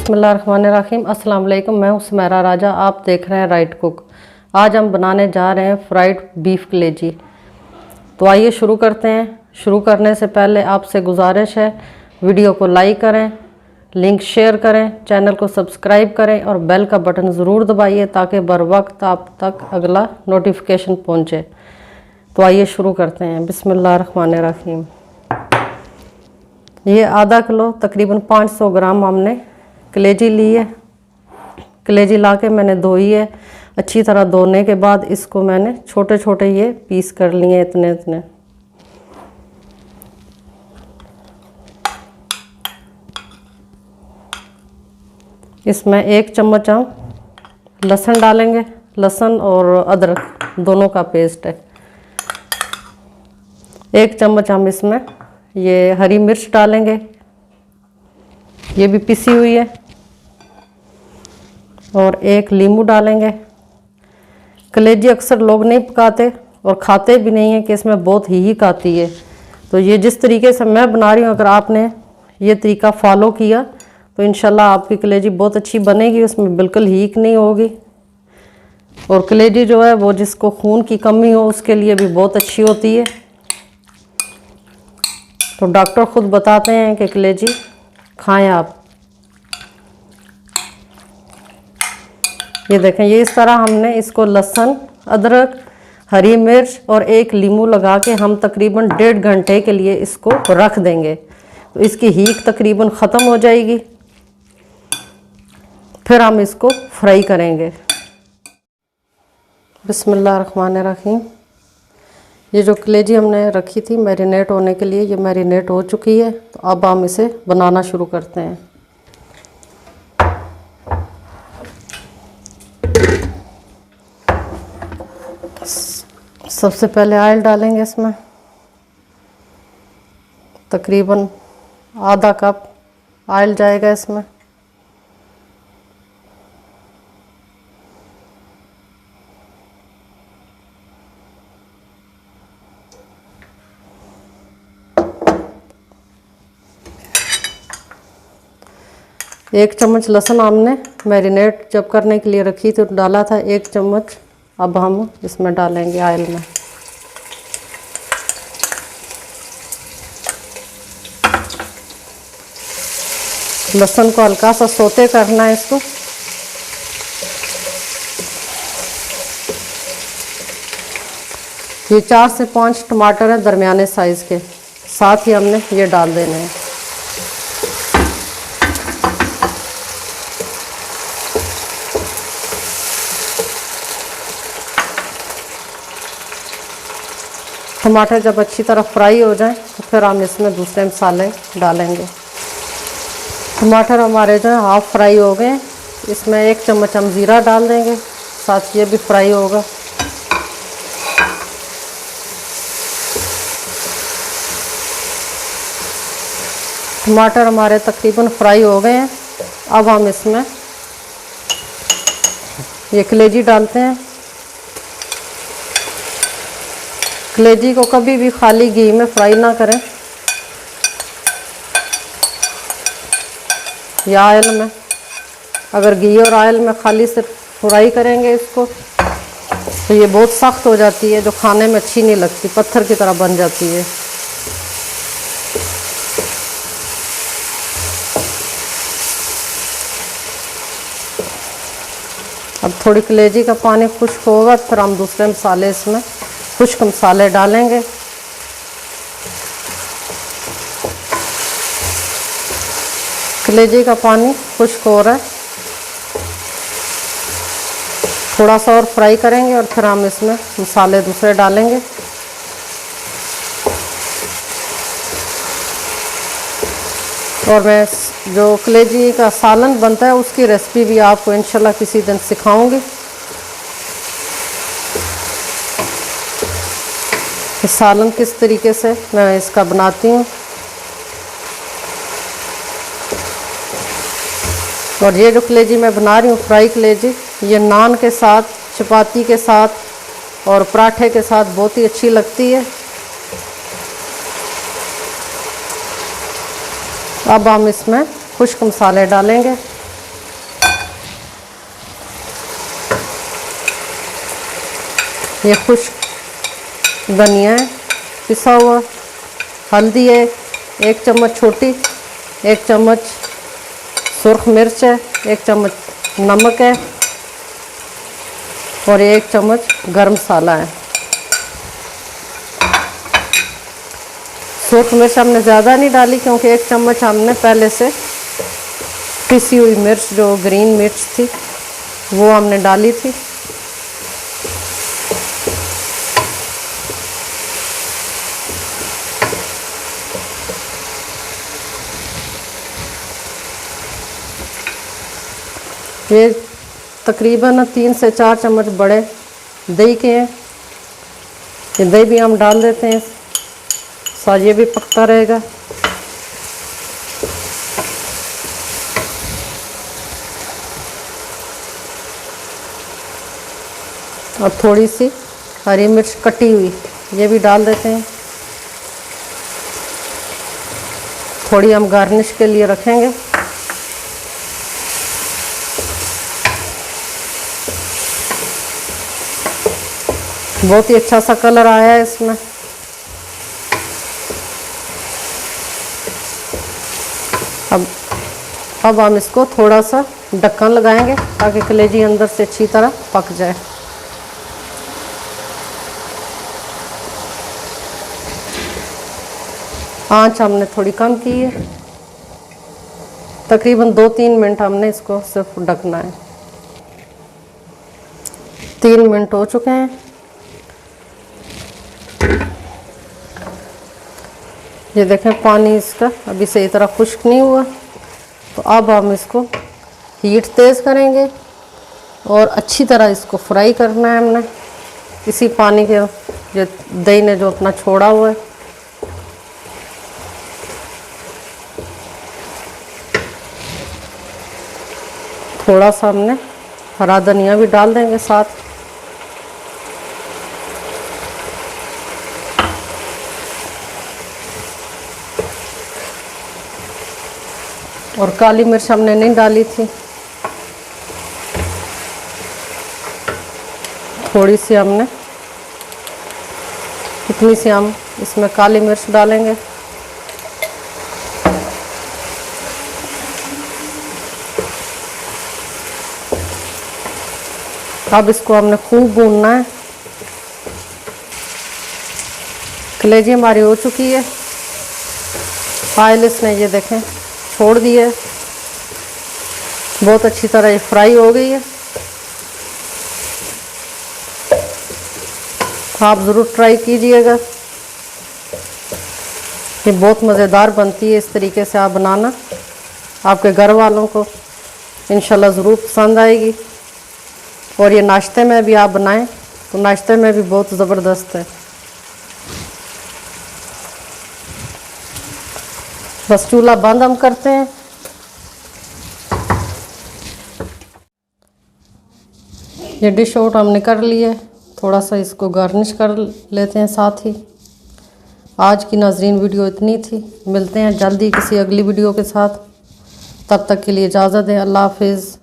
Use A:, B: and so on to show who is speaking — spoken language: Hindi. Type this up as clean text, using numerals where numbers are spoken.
A: बिस्मिल्लाहिर्रहमानिर्रहीम। अस्सलाम वालेकुम। मैं हूं सुमेरा राजा, आप देख रहे हैं राइट कुक। आज हम बनाने जा रहे हैं फ्राइड बीफ कलेजी। तो आइए शुरू करते हैं। शुरू करने से पहले आपसे गुजारिश है, वीडियो को लाइक करें, लिंक शेयर करें, चैनल को सब्सक्राइब करें और बेल का बटन ज़रूर दबाइए ताकि बर वक्त आप तक अगला नोटिफिकेशन पहुँचे। तो आइए शुरू करते हैं। बिस्मिल्लाहिर्रहमानिर्रहीम। ये आधा किलो तकरीबन 500 ग्राम हमने कलेजी ली है। कलेजी लाके मैंने धोई है। अच्छी तरह धोने के बाद इसको मैंने छोटे छोटे ये पीस कर लिए इतने इतने। इसमें 1 चम्मच हम लहसुन डालेंगे। लहसुन और अदरक दोनों का पेस्ट है। 1 चम्मच हम इसमें ये हरी मिर्च डालेंगे, ये भी पिसी हुई है। और 1 नींबू डालेंगे। कलेजी अक्सर लोग नहीं पकाते और खाते भी नहीं हैं कि इसमें बहुत हीक आती है। तो ये जिस तरीके से मैं बना रही हूँ, अगर आपने ये तरीका फॉलो किया तो इंशाल्लाह आपकी कलेजी बहुत अच्छी बनेगी, उसमें बिल्कुल हीक नहीं होगी। और कलेजी जो है वो जिसको खून की कमी हो उसके लिए भी बहुत अच्छी होती है। तो डॉक्टर ख़ुद बताते हैं कि कलेजी खाएं आप। ये देखें, ये इस तरह हमने इसको लहसुन, अदरक, हरी मिर्च और 1 नींबू लगा के हम तकरीबन 1.5 घंटे के लिए इसको रख देंगे। तो इसकी हीक तकरीबन ख़त्म हो जाएगी। फिर हम इसको फ्राई करेंगे। बिस्मिल्लाहिर्रहमानिर्रहीम। ये जो कलेजी हमने रखी थी मैरिनेट होने के लिए, ये मैरिनेट हो चुकी है। तो अब हम इसे बनाना शुरू करते हैं। सबसे पहले ऑयल डालेंगे इसमें, तकरीबन आधा कप ऑयल जाएगा इसमें। एक चम्मच लहसुन हमने मैरिनेट जब करने के लिए रखी तो डाला था 1 चम्मच। अब हम इसमें डालेंगे ऑयल में। लहसुन को हल्का सा सोते करना है इसको। ये 4 से 5 टमाटर हैं दरमियाने साइज़ के, साथ ही हमने ये डाल देने हैं। टमाटर जब अच्छी तरह फ्राई हो जाए तो फिर हम इसमें दूसरे मसाले डालेंगे। टमाटर हमारे जो है हाफ फ्राई हो गए। इसमें 1 चम्मच हम ज़ीरा डाल देंगे, साथ ये भी फ्राई होगा। टमाटर हमारे तकरीबन फ्राई हो गए हैं। अब हम इसमें ये कलेजी डालते हैं। कलेजी को कभी भी खाली घी में फ्राई ना करें या ऑयल में। अगर घी और ऑयल में खाली सिर्फ फ्राई करेंगे इसको तो ये बहुत सख्त हो जाती है, जो खाने में अच्छी नहीं लगती, पत्थर की तरह बन जाती है। अब थोड़ी कलेजी का पानी खुश्क होगा फिर हम दूसरे मसाले इसमें खुश्क मसाले डालेंगे। कलेजी का पानी खुश्क हो रहा है, थोड़ा सा और फ्राई करेंगे और फिर हम इसमें मसाले दूसरे डालेंगे। और मैं जो कलेजी का सालन बनता है उसकी रेसिपी भी आपको इंशाल्लाह किसी दिन सिखाऊंगी। सालन किस तरीके से मैं इसका बनाती हूँ। और ये जो कलेजी मैं बना रही हूँ फ्राई कलेजी, ये नान के साथ, चपाती के साथ और पराठे के साथ बहुत ही अच्छी लगती है। अब हम इसमें खुश्क मसाले डालेंगे। ये खुश्क धनिया है पिसा हुआ, हल्दी है 1 चम्मच छोटी, 1 चम्मच सुर्ख मिर्च है, 1 चम्मच नमक है और 1 चम्मच गरम मसाला है। सुर्ख मिर्च हमने ज़्यादा नहीं डाली क्योंकि 1 चम्मच हमने पहले से पिसी हुई मिर्च जो ग्रीन मिर्च थी वो हमने डाली थी। ये तकरीबन 3 से 4 चम्मच बड़े दही के हैं। ये दही भी हम डाल देते हैं, साथ ये भी पकता रहेगा। और थोड़ी सी हरी मिर्च कटी हुई ये भी डाल देते हैं। थोड़ी हम गार्निश के लिए रखेंगे। बहुत ही अच्छा सा कलर आया है इसमें। अब हम इसको थोड़ा सा ढक्कन लगाएंगे ताकि कलेजी अंदर से अच्छी तरह पक जाए। आंच हमने थोड़ी कम की है, तकरीबन 2-3 मिनट हमने इसको सिर्फ ढकना है। 3 मिनट हो चुके हैं। ये देखें पानी इसका अभी सही तरह खुश्क नहीं हुआ, तो अब हम इसको हीट तेज़ करेंगे और अच्छी तरह इसको फ्राई करना है हमने इसी पानी के जो दही ने जो अपना छोड़ा हुआ है। थोड़ा सा हमने हरा धनिया भी डाल देंगे साथ। और काली मिर्च हमने नहीं डाली थी, थोड़ी सी हमने इतनी सी हम इसमें काली मिर्च डालेंगे। अब इसको हमने खूब भूनना है। कलेजी हमारी हो चुकी है, ऑयल इसने ये देखें छोड़ दी है, बहुत अच्छी तरह ये फ्राई हो गई है। आप ज़रूर ट्राई कीजिएगा, ये बहुत मज़ेदार बनती है। इस तरीके से आप बनाना, आपके घर वालों को इंशाल्लाह ज़रूर पसंद आएगी। और ये नाश्ते में भी आप बनाएं तो नाश्ते में भी बहुत ज़बरदस्त है। बस चूल्हा बंद हम करते हैं। ये डिश आउट हमने कर लिया है, थोड़ा सा इसको गार्निश कर लेते हैं साथ ही। आज की नाज़रीन वीडियो इतनी थी, मिलते हैं जल्दी किसी अगली वीडियो के साथ। तब तक के लिए इजाज़त दें, अल्लाह हाफिज़।